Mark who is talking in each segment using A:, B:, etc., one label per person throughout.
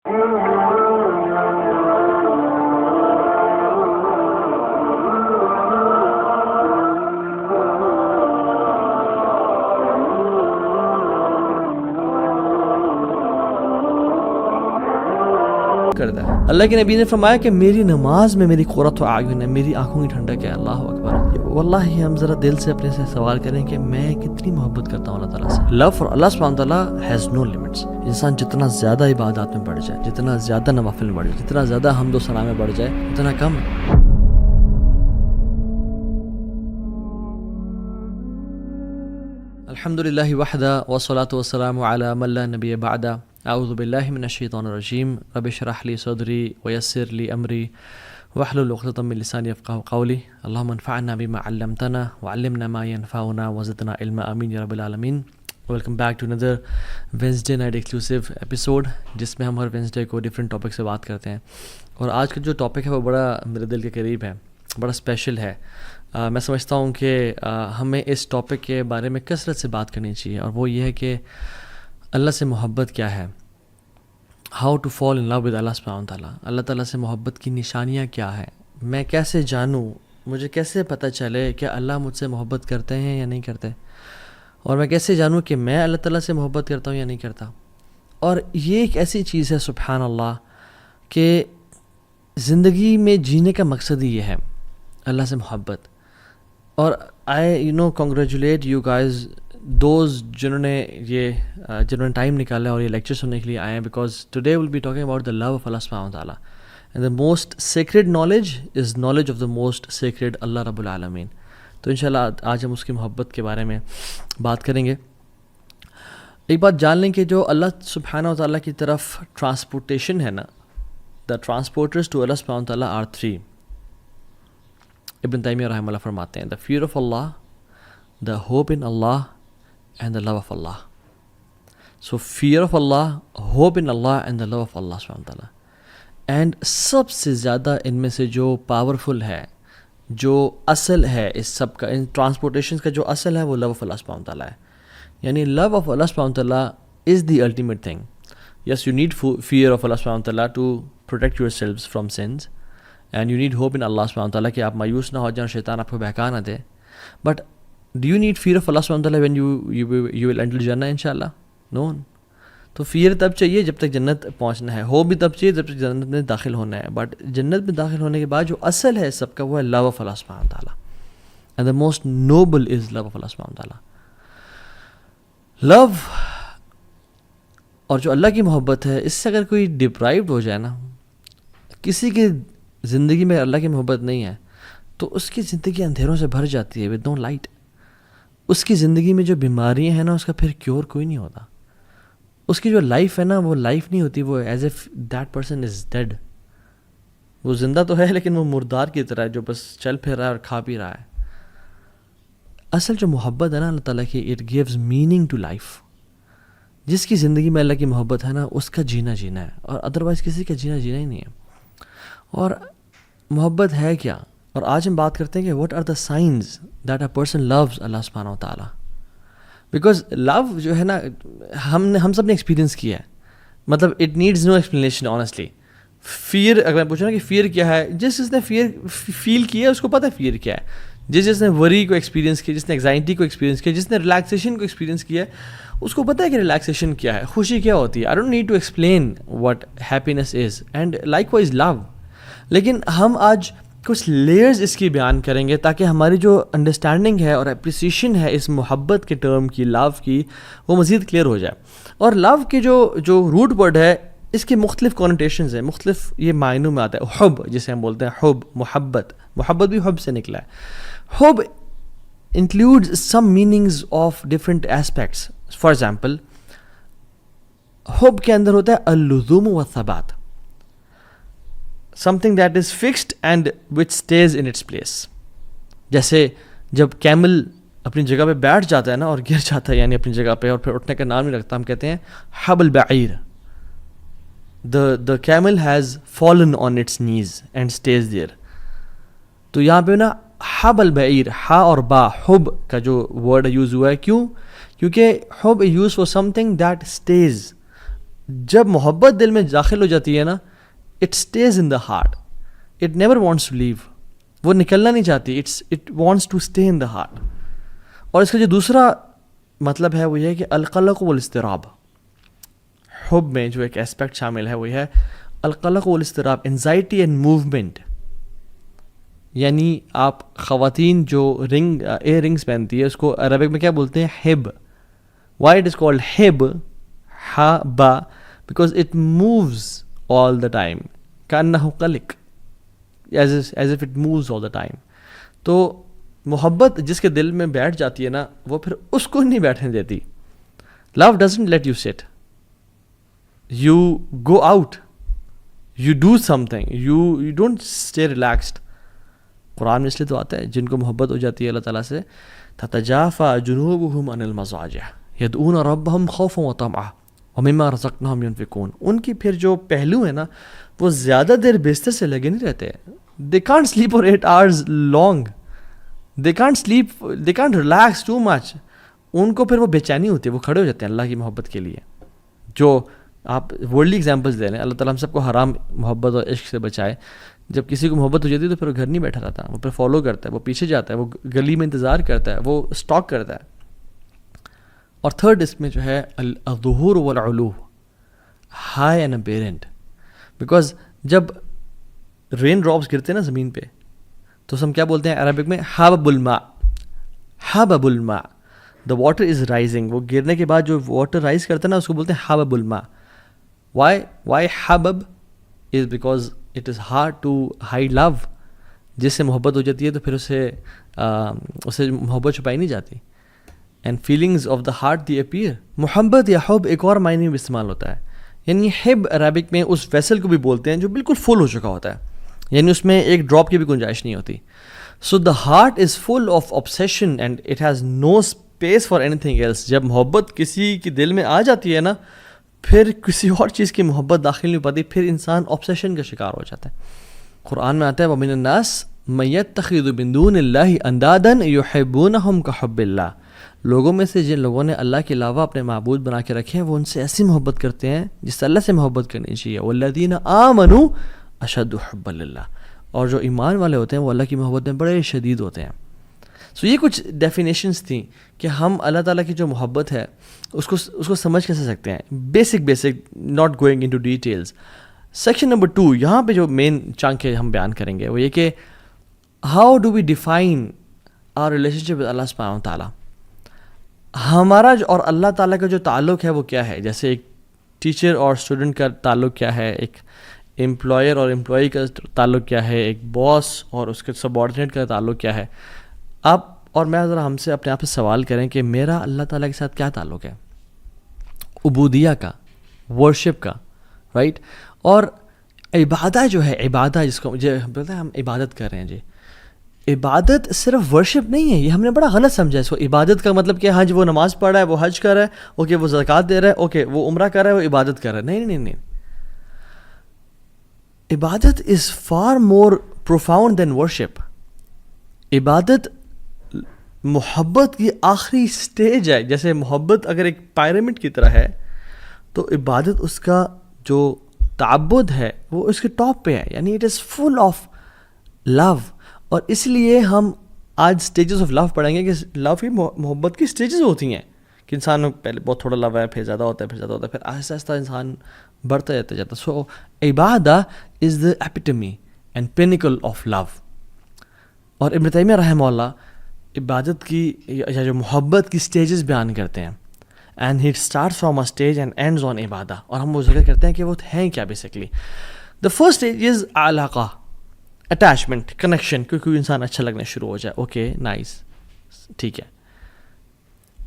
A: کرتا ہے. اللہ کے نبی نے فرمایا کہ میری نماز میں میری قرۃ اعین ہے, میری آنکھوں کی ٹھنڈک ہے. اللہ اکبر. واللہ ہم ذرا دل سے اپنے سے سوال کریں کہ میں کتنی محبت کرتا ہوں اللہ تعالیٰ سے. لو فار اللہ سبحانہ تعالیٰ ہیز نو لمٹس. انسان جتنا زیادہ عبادات میں بڑھ جائے, جتنا زیادہ نوافل میں بڑھ جائے, جتنا زیادہ حمد و ثنا میں بڑھ جائے, اتنا کم ہے. الحمدللہ وحدہ والصلاۃ والسلام علی من لا نبی بعدہ. اعوذ باللہ من الشیطان الرجیم. رب اشرح لی صدری ویسر لی امری واحلل عقدۃ من لسانی یفقهوا قولی. اللہم انفعنا بما علمتنا وعلمنا ما ينفعنا وزدنا علما. آمین یا رب العالمین. ویلکم بیک ٹو اندر وینسڈے نائٹ ایکسکلوسیو ایپیسوڈ, جس میں ہم ہر وینسڈے کو ڈفرینٹ ٹاپک سے بات کرتے ہیں. اور آج کا جو ٹاپک ہے وہ بڑا میرے دل کے قریب ہے, بڑا اسپیشل ہے. میں سمجھتا ہوں کہ ہمیں اس ٹاپک کے بارے میں کثرت سے بات کرنی چاہیے, اور وہ یہ ہے کہ اللہ سے محبت کیا ہے. How to fall in love with اللہ سبحانہ تعالیٰ. اللہ تعالیٰ سے محبت کی نشانیاں کیا ہے, میں کیسے جانوں, مجھے کیسے پتہ چلے کہ اللہ مجھ سے محبت کرتے ہیں یا نہیں کرتے, اور میں کیسے جانوں کہ میں اللہ تعالیٰ سے محبت کرتا ہوں یا نہیں کرتا. اور یہ ایک ایسی چیز ہے سبحان اللہ کہ زندگی میں جینے کا مقصد ہی یہ ہے, اللہ سے محبت. اور I congratulate you guys those جنہوں نے ٹائم نکالا اور یہ لیکچر سننے کے لیے آئے ہیں, because today will be talking about the love of اللہ سبحانہ تعالیٰ. And the most sacred knowledge is knowledge of the most sacred اللہ رب العالمین. تو انشاءاللہ آج ہم اس کی محبت کے بارے میں بات کریں گے. ایک بات جان لیں کہ جو اللہ سبحانہ تعالیٰ کی طرف ٹرانسپورٹیشن ہے نا, دا ٹرانسپورٹرز ٹو اللہ سبحانہ تعالیٰ آر 3. ابن تیمیہ رحمہ اللہ فرماتے ہیں, دا فیئر آف اللہ, دا ہوپ ان اللہ, and the love of Allah. So fear of Allah, hope in Allah and the love of Allah subhanahu wa ta'ala. And سب سے زیادہ ان میں سے جو پاورفل ہے, جو اصل ہے اس سب کا, ان ٹرانسپورٹیشن کا جو اصل ہے وہ love of Allah subhanahu wa ta'ala ہے. یعنی love of Allah subhanahu wa ta'ala is the ultimate thing. Yes, you need fear of Allah subhanahu wa ta'ala to protect yourselves from sins, and you need hope in Allah subhanahu wa ta'ala کہ آپ مایوس نہ ہو جائیں اور شیطان آپ کو بہکا نہ دے. But do you need fear of Allah subhanahu wa ta'ala when you will enter Jannah inshallah? No. تو فیئر تب چاہیے جب تک جنت پہنچنا ہے, ہو بھی تب چاہیے جب تک جنت میں داخل ہونا ہے. بٹ جنت میں داخل ہونے کے بعد جو اصل ہے سب کا وہ ہے love of Allah subhanahu wa ta'ala. And the most noble is love of Allah subhanahu wa ta'ala. love اور جو اللہ کی محبت ہے, اس سے اگر کوئی ڈپرائیوڈ ہو جائے نا, کسی کی زندگی میں اللہ کی محبت نہیں ہے تو اس کی زندگی اندھیروں سے بھر جاتی ہے, with no light. اس کی زندگی میں جو بیماریاں ہیں نا, اس کا پھر کیور کوئی نہیں ہوتا. اس کی جو لائف ہے نا, وہ لائف نہیں ہوتی, وہ as if that person is dead. وہ زندہ تو ہے لیکن وہ مردار کی طرح ہے جو بس چل پھر رہا ہے اور کھا پی رہا ہے. اصل جو محبت ہے نا اللہ تعالیٰ کی, it gives meaning to life. جس کی زندگی میں اللہ کی محبت ہے نا, اس کا جینا ہے, اور ادروائز کسی کا جینا ہی نہیں ہے. اور محبت ہے کیا, اور آج ہم بات کرتے ہیں کہ what are the signs that a person loves اللہ سبحانہ و تعالیٰ. بیکاز لو جو ہے نا, ہم سب نے ایکسپیرینس کیا ہے, مطلب it needs no explanation honestly. Fair اگر میں پوچھوں نا کہ فیئر کیا ہے, جس نے فیئر فیل کیا ہے اس کو پتہ ہے فیئر کیا ہے. جس نے وری کو ایکسپیرینس کیا, جس نے ایگزائٹی کو ایکسپیرینس کیا, جس نے ریلیکسیشن کو ایکسپیرینس کیا ہے, اس کو پتہ ہے کہ ریلیکسیشن کیا ہے, خوشی کیا ہوتی ہے. I don't need to explain what happiness is, and likewise love. لیکن ہم آج کچھ لیئرز اس کی بیان کریں گے تاکہ ہماری جو انڈرسٹینڈنگ ہے اور اپریسیشن ہے اس محبت کے ٹرم کی, لو کی, وہ مزید کلیئر ہو جائے. اور لو کے جو روٹ ورڈ ہے, اس کے مختلف کونوٹیشنز ہیں, مختلف یہ معنوں میں آتا ہے. حب جسے ہم بولتے ہیں, حب محبت بھی حب سے نکلا ہے. حب includes some meanings of different aspects. For example, حب کے اندر ہوتا ہے اللزوم والثبات, something that is fixed and which stays in its place. جیسے جب کیمل اپنی جگہ پہ بیٹھ جاتا ہے نا اور گر جاتا ہے, یعنی اپنی جگہ پہ, اور پھر اٹھنے کا نام نہیں رکھتا, ہم کہتے ہیں حبل بعیر. the camel has fallen on its knees and stays there. تو یہاں پہ نا حبل بعیر, ہا اور با, حب کا جو ورڈ یوز ہوا ہے, کیوں؟ کیونکہ حب is for something that stays, جب محبت دل میں داخل ہو جاتی ہے نا, it stays in the heart, it never wants to leave, وہ نکلنا نہیں چاہتی, it wants to stay in the heart. اور اس کا جو دوسرا مطلب ہے وہ یہ ہے کہ القلق والاضطراب, حب میں جو ایک اسپیکٹ شامل ہے وہ یہ ہے القلق والاضطراب, انزائٹی اینڈ موومنٹ. یعنی آپ خواتین جو ایئر رنگس پہنتی ہے اس کو عربک میں کیا بولتے ہیں, ہب. وائی اٹ از کالڈ ہب, ہا با, because it moves all the time, کانہ قلق, as if it moves all the time. تو محبت جس کے دل میں بیٹھ جاتی ہے نا, وہ پھر اس کو نہیں بیٹھنے دیتی. Love doesn't let you sit, you go out, you do something, you don't stay relaxed. قرآن میں اس لیے تو آتا ہے جن کو محبت ہو جاتی ہے اللہ تعالیٰ سے, تتجافى جنوبهم عن المضاجع يدعون ربهم خوفا وطمعا ومما رزقناهم ينفقون. ان کی پھر جو پہلو ہے نا وہ زیادہ دیر بستر سے لگے نہیں رہتے. they can't sleep for 8 hours long, they can't sleep, they can't relax too much. ان کو پھر وہ بے چینی ہوتی ہے, وہ کھڑے ہو جاتے ہیں اللہ کی محبت کے لیے. جو آپ ورلڈلی ایگزامپلس دے رہے ہیں, اللہ تعالیٰ ہم سب کو حرام محبت اور عشق سے بچائے. جب کسی کو محبت ہو جاتی ہے تو پھر وہ گھر نہیں بیٹھا رہتا, وہ پھر فالو کرتا ہے, وہ پیچھے جاتا ہے, وہ گلی میں انتظار کرتا ہے, وہ اسٹاک کرتا ہے. اور تھرڈ اس میں جو ہے الظہور والعلو, ہائی اینڈ اپیرنٹ. بیکاز جب رین ڈراپس گرتے ہیں نا زمین پہ تو ہم کیا بولتے ہیں عربک میں, حبب الماء, حبب الماء, دا واٹر از رائزنگ. وہ گرنے کے بعد جو واٹر رائز کرتا ہے نا اس کو بولتے ہیں حبب الماء. وائی حبب is because it is hard to hide love. جس سے محبت ہو جاتی ہے تو پھر اسے محبت چھپائی نہیں جاتی. And feelings of the heart the appear. محبت یا حب ایک اور معنی میں استعمال ہوتا ہے, یعنی حب عربک میں اس ویسل کو بھی بولتے ہیں جو بالکل فل ہو چکا ہوتا ہے, یعنی اس میں ایک ڈراپ کی بھی گنجائش نہیں ہوتی. So the heart is full of obsession and it has no space for anything else. جب محبت کسی کے دل میں آ جاتی ہے نا پھر کسی اور چیز کی محبت داخل نہیں ہو پاتی, پھر انسان obsession کا شکار ہو جاتا ہے. قرآن میں آتا ہے وَمِنَ النَّاسِ مَن يَتَّخِذُ مِن دُونِ اللَّهِ أَندَادًا يُحِبُّونَهُمْ كَحُبِّ اللَّهِ. لوگوں میں سے جن لوگوں نے اللہ کے علاوہ اپنے معبود بنا کے رکھے ہیں وہ ان سے ایسی محبت کرتے ہیں جس سے اللہ سے محبت کرنی چاہیے. وَالَّذِينَ آمَنُوا أَشَدُّ حُبًّا لِلَّهِ. اور جو ایمان والے ہوتے ہیں وہ اللہ کی محبت میں بڑے شدید ہوتے ہیں. سو یہ کچھ ڈیفینیشنس تھیں کہ ہم اللہ تعالیٰ کی جو محبت ہے اس کو سمجھ کیسے سکتے ہیں. Basic not going into details. Section number 2 یہاں پہ جو مین چنک ہے ہم بیان کریں گے وہ یہ کہ how do we define our relationship with اللہ سبحانہ وتعالیٰ. ہمارا اور اللہ تعالیٰ کا جو تعلق ہے وہ کیا ہے. جیسے ایک ٹیچر اور اسٹوڈنٹ کا تعلق کیا ہے, ایک امپلائر اور امپلائی کا تعلق کیا ہے, ایک باس اور اس کے سب آرڈینیٹ کا تعلق کیا ہے. آپ اور میں ذرا ہم سے اپنے آپ سے سوال کریں کہ میرا اللہ تعالیٰ کے ساتھ کیا تعلق ہے. عبودیہ کا, ورشپ کا, رائٹ. اور عبادت جو ہے, عبادت جس کو مجھے بولتے ہیں ہم عبادت کر رہے ہیں, جی عبادت صرف ورشپ نہیں ہے. یہ ہم نے بڑا غلط سمجھا اس کو. عبادت کا مطلب کہ ہاں جی وہ نماز پڑھ رہا ہے, وہ حج کر رہا ہے, اوکے وہ زکوٰۃ دے رہا ہے, اوکے وہ عمرہ کر رہا ہے, وہ عبادت کر رہا ہے. نہیں. عبادت is far more profound than worship. عبادت محبت کی آخری سٹیج ہے. جیسے محبت اگر ایک پیرامڈ کی طرح ہے تو عبادت اس کا جو تعبد ہے وہ اس کے ٹاپ پہ ہے, یعنی اٹ از فل آف لو. اور اس لیے ہم آج سٹیجز آف لو پڑھیں گے کہ لو کی محبت کی سٹیجز ہوتی ہیں کہ انسان میں پہلے بہت تھوڑا لو ہے, پھر زیادہ ہوتا ہے, پھر آہستہ آہستہ انسان بڑھتا جاتا. سو عبادہ از دا ایپیٹمی اینڈ پینیکل آف لو. اور ابن تیمیہ رحمہ اللہ عبادت کی یا جو محبت کی سٹیجز بیان کرتے ہیں, and he start from a stage and ends on عبادہ. اور ہم وہ ذکر کرتے ہیں کہ وہ ہیں کیا basically. The first stage is علاقہ, اٹیچمنٹ, کنیکشن, کیونکہ انسان اچھا لگنا شروع ہو جائے, اوکے نائس, ٹھیک ہے.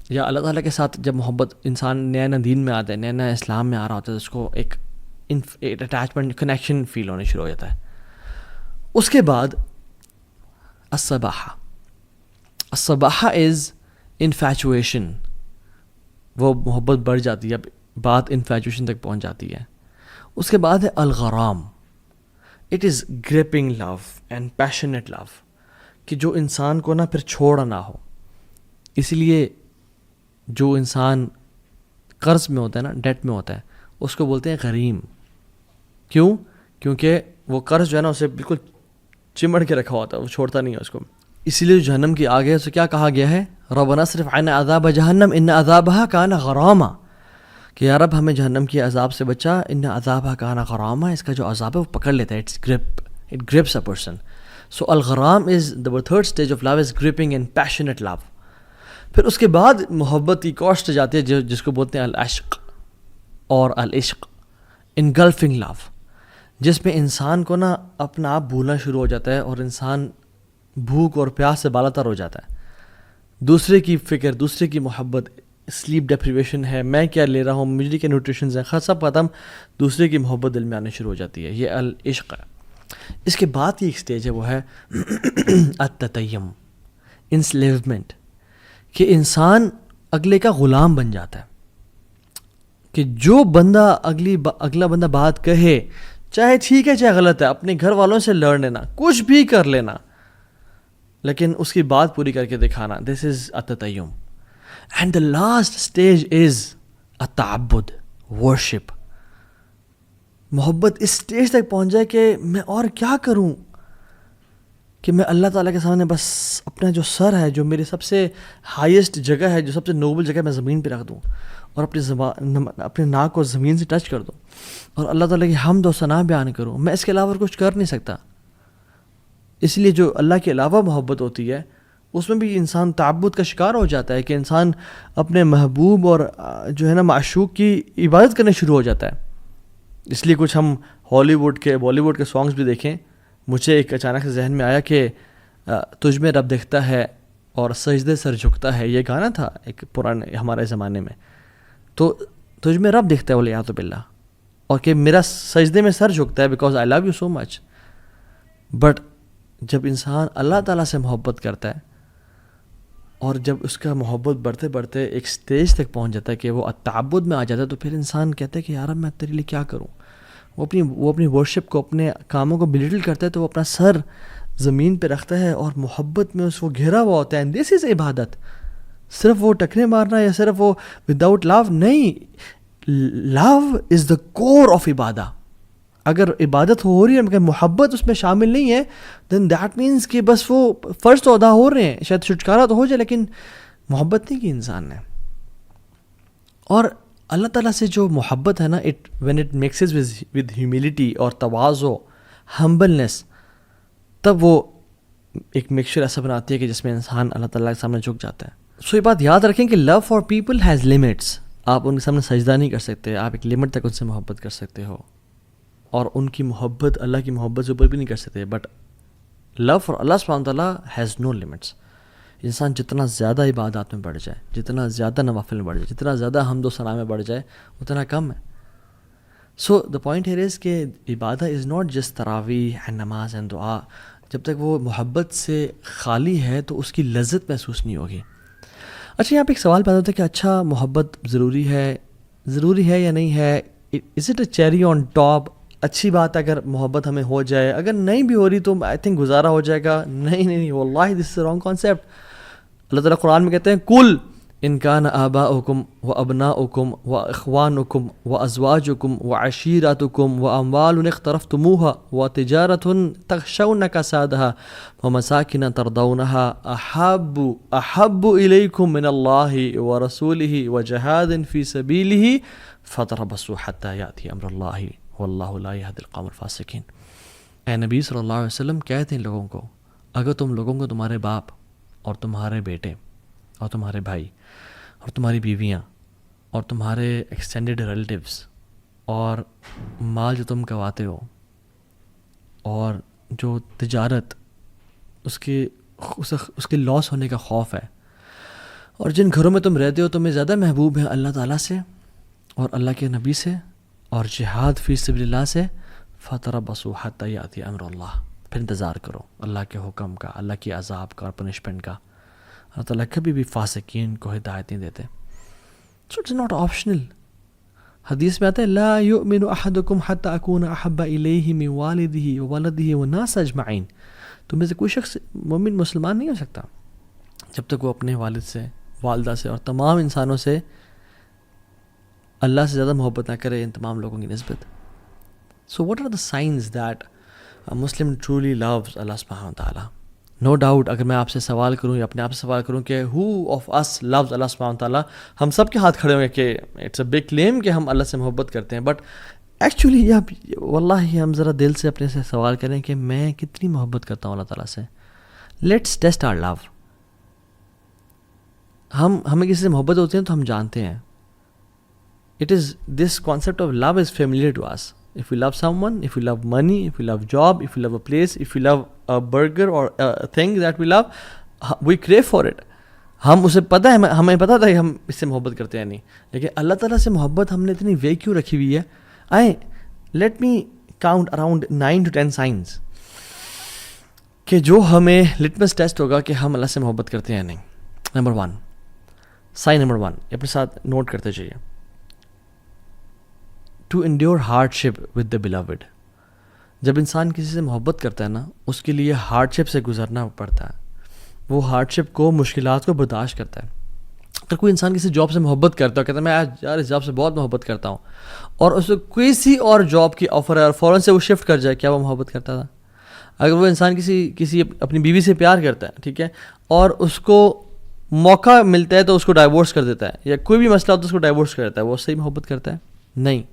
A: یا اللہ تعالیٰ کے ساتھ جب محبت انسان نیا نیا دین میں آتا ہے, نیا نیا اسلام میں آ رہا ہوتا ہے, اس کو ایک اٹیچمنٹ, کنیکشن فیل ہونے شروع ہو جاتا ہے. اس کے بعد الصباحہ از انفیچویشن. وہ محبت بڑھ جاتی ہے, اب بات انفیچویشن تک پہنچ جاتی ہے. اس کے بعد ہے الغرام. It is gripping love and passionate love, کہ جو انسان کو نا پھر چھوڑا نہ ہو. اس لیے جو انسان قرض میں ہوتا ہے نا, ڈیٹ میں ہوتا ہے, اس کو بولتے ہیں غریم. کیوں؟ کیونکہ وہ قرض جو ہے نا اسے بالکل چمڑ کے رکھا ہوتا ہے, وہ چھوڑتا نہیں ہے اس کو. اسی لیے جو جہنم کی آگ ہے اسے کیا کہا گیا ہے؟ ربنا اصرف عنا عذاب جہنم ان عذابها کان غراما, کہ یا رب ہمیں جہنم کی عذاب سے بچا, ان عذابها کان غراما, اس کا جو عذاب ہے وہ پکڑ لیتا ہے, it grips a person. So الغرام is the third stage of love, is gripping and passionate love. پھر اس کے بعد محبت کی کوسٹ جاتی ہے جس کو بولتے ہیں العشق اور العشق, engulfing love, جس میں انسان کو نا اپنا آپ بھولنا شروع ہو جاتا ہے اور انسان بھوک اور پیاس سے بالاتر ہو جاتا ہے. دوسرے کی فکر, دوسرے کی محبت, سلیپ ڈیپریویشن ہے, میں کیا لے رہا ہوں, مجھے کیا نیوٹریشنز ہیں, سب ختم, دوسرے کی محبت دل میں آنے شروع ہو جاتی ہے. یہ العشق ہے. اس کے بعد کی ایک سٹیج ہے وہ ہے التتیم, انسلیومنٹ, کہ انسان اگلے کا غلام بن جاتا ہے, کہ جو بندہ اگلا بندہ بات کہے, چاہے ٹھیک ہے چاہے غلط ہے, اپنے گھر والوں سے لڑ لینا, کچھ بھی کر لینا, لیکن اس کی بات پوری کر کے دکھانا. دس از التتیم. And the last stage is التعبد, ورشپ. محبت اس اسٹیج تک پہنچ جائے کہ میں اور کیا کروں, کہ میں اللہ تعالیٰ کے سامنے بس اپنا جو سر ہے, جو میری سب سے ہائیسٹ جگہ ہے, جو سب سے نوبل جگہ, میں زمین پہ رکھ دوں اور اپنے ناک کو زمین سے ٹچ کر دوں اور اللہ تعالیٰ کی حمد و ثنا بیان کروں. میں اس کے علاوہ کچھ کر نہیں سکتا. اس لیے جو اللہ کے علاوہ محبت ہوتی ہے اس میں بھی انسان تعبد کا شکار ہو جاتا ہے, کہ انسان اپنے محبوب اور جو ہے نا معشوق کی عبادت کرنے شروع ہو جاتا ہے. اس لیے کچھ ہم ہالی ووڈ کے بالی ووڈ کے سانگز بھی دیکھیں. مجھے ایک اچانک سے ذہن میں آیا کہ تجھ میں رب دیکھتا ہے اور سجدے سر جھکتا ہے, یہ گانا تھا ایک پرانے ہمارے زمانے میں. تو تجھ میں رب دیکھتا ہے والیعاذ باللہ, اور کہ میرا سجدے میں سر جھکتا ہے because I love you so much. But جب انسان اللہ تعالیٰ سے محبت کرتا ہے اور جب اس کا محبت بڑھتے بڑھتے ایک سٹیج تک پہنچ جاتا ہے کہ وہ تعبد میں آ جاتا ہے, تو پھر انسان کہتا ہے کہ یار میں تیرے لیے کیا کروں. وہ اپنی ورشپ کو, اپنے کاموں کو بلیٹل کرتا ہے, تو وہ اپنا سر زمین پہ رکھتا ہے اور محبت میں اس کو گھرا ہوا ہوتا ہے. اینڈ دس از عبادت. صرف وہ ٹکرے مارنا یا صرف وہ وداؤٹ لو نہیں. لو از دا کور آف عبادہ. اگر عبادت ہو رہی ہے مگر محبت اس میں شامل نہیں ہے, دین دیٹ مینس کہ بس وہ فرض تو ادا ہو رہے ہیں, شاید چھٹکارا تو ہو جائے, لیکن محبت نہیں کی انسان نے. اور اللہ تعالیٰ سے جو محبت ہے نا, when it mixes with humility اور تواضع, ہمبلنس, تب وہ ایک مکسچر ایسا بناتی ہے کہ جس میں انسان اللہ تعالیٰ کے سامنے جھک جاتا ہے. سو یہ بات یاد رکھیں کہ love for people has limits. آپ ان کے سامنے سجدہ نہیں کر سکتے, آپ ایک لمٹ تک ان سے محبت کر سکتے ہو, اور ان کی محبت اللہ کی محبت سے اوپر بھی نہیں کر سکتے. بٹ لو فار اللہ سبحانہ تعالیٰ ہیز نو لمٹس. انسان جتنا زیادہ عبادات میں بڑھ جائے, جتنا زیادہ نوافل میں بڑھ جائے, جتنا زیادہ حمد و ثنا میں بڑھ جائے, اتنا کم ہے. سو دا پوائنٹ ہیئر از کہ عبادت از ناٹ جسٹ تراویح اینڈ نماز اینڈ دعا. جب تک وہ محبت سے خالی ہے تو اس کی لذت محسوس نہیں ہوگی. اچھا, یہاں پہ ایک سوال پیدا ہوتا ہے کہ اچھا محبت ضروری ہے یا نہیں ہے؟ Is it a cherry on top? اچھی بات ہے اگر محبت ہمیں ہو جائے, اگر نہیں بھی ہو رہی تو آئی تھنک گزارا ہو جائے گا. نہیں واللہ دس از رانگ کانسیپٹ. اللہ تعالیٰ قرآن میں کہتے ہیں کل ان کان آباؤکم و ابناؤکم و اخوانکم و ازواجکم و عشیرتکم و اموال اقترفتموها و تجارت تخشون کسادها و مساکن ترضونها احب الیکم من اللہ و رسولہ و جہاد فی سبیلہ فتربصوا حتی یأتی امر اللہ واللہ لا یہدی القوم الفاسقین. اے نبی صلی اللہ علیہ وسلم کہتے ہیں لوگوں کو, اگر تم لوگوں کو تمہارے باپ اور تمہارے بیٹے اور تمہارے بھائی اور تمہاری بیویاں اور تمہارے ایکسٹینڈڈ ریلیٹیوز اور مال جو تم کماتے ہو اور جو تجارت اس کے لاس ہونے کا خوف ہے, اور جن گھروں میں تم رہتے ہو تمہیں زیادہ محبوب ہیں اللہ تعالیٰ سے اور اللہ کے نبی سے اور جہاد فی سبیل اللہ سے, فتربصوا حتی یأتی امر اللہ, پھر انتظار کرو اللہ کے حکم کا, اللہ کی عذاب کا اور پنشمنٹ کا. اللہ تعالیٰ کبھی بھی فاسقین کو ہدایت نہیں دیتے. So it's not optional. حدیث میں آتا ہے لا یؤمن احدکم حتی اکون احب الیہ من والدہ وولدہ والناس اجمعین. تم میں سے کوئی شخص مومن مسلمان نہیں ہو سکتا جب تک وہ اپنے والد سے, والدہ سے اور تمام انسانوں سے اللہ سے زیادہ محبت نہ کرے ان تمام لوگوں کی نسبت. So what are the signs that Muslim truly loves اللہ سبحانہ وتعالیٰ؟ نو ڈاؤٹ اگر میں آپ سے سوال کروں یا اپنے آپ سے سوال کروں کہ ہو آف اس لوز اللہ سبحانہ وتعالیٰ، ہم سب کے ہاتھ کھڑے ہوں گے کہ اٹس اے بگ کلیم کہ ہم اللہ سے محبت کرتے ہیں. بٹ ایکچولی آپ واللہ ہم ذرا دل سے اپنے سے سوال کریں کہ میں کتنی محبت کرتا ہوں اللہ تعالیٰ سے. لیٹس ٹیسٹ آور لو. ہمیں کسی سے محبت ہوتی ہے تو ہم جانتے ہیں. It is this concept of love is familiar to us. If you love someone, if you love money, if you love job, if you love a place, if you love a burger or a thing that we love, we crave for it. ہم اسے پتہ ہے، ہمیں پتہ تھا کہ ہم اس سے محبت کرتے ہیں نہیں. لیکن اللہ تعالیٰ سے محبت ہم نے اتنی وے کیوں رکھی ہوئی ہے؟ Let me count around 9 to 10 science کہ جو ہمیں لٹمس ٹیسٹ ہوگا کہ ہم اللہ سے محبت کرتے ہیں نہیں. نمبر 1، سائن نمبر 1 اپنے ساتھ نوٹ کرتے چاہیے. To endure hardship with the beloved. جب انسان کسی سے محبت کرتا ہے نا، اس کے لیے ہارڈ شپ سے گزرنا پڑتا ہے. وہ ہارڈ شپ کو، مشکلات کو برداشت کرتا ہے. اگر کوئی انسان کسی جاب سے محبت کرتا ہے، کہتا ہے میں آج یار اس جاب سے بہت محبت کرتا ہوں، اور اس کو کسی اور جاب کی آفر ہے اور فوراً سے وہ شفٹ کر جائے، کیا وہ محبت کرتا تھا؟ اگر وہ انسان کسی اپنی بیوی سے پیار کرتا ہے، ٹھیک ہے، اور اس کو موقع ملتا ہے تو اس کو ڈائیورس کر دیتا ہے، یا کوئی بھی مسئلہ ہوتا ہے اس کو ڈائیورس کر دیتا ہے، وہ صحیح محبت کرتا ہے؟ نہیں.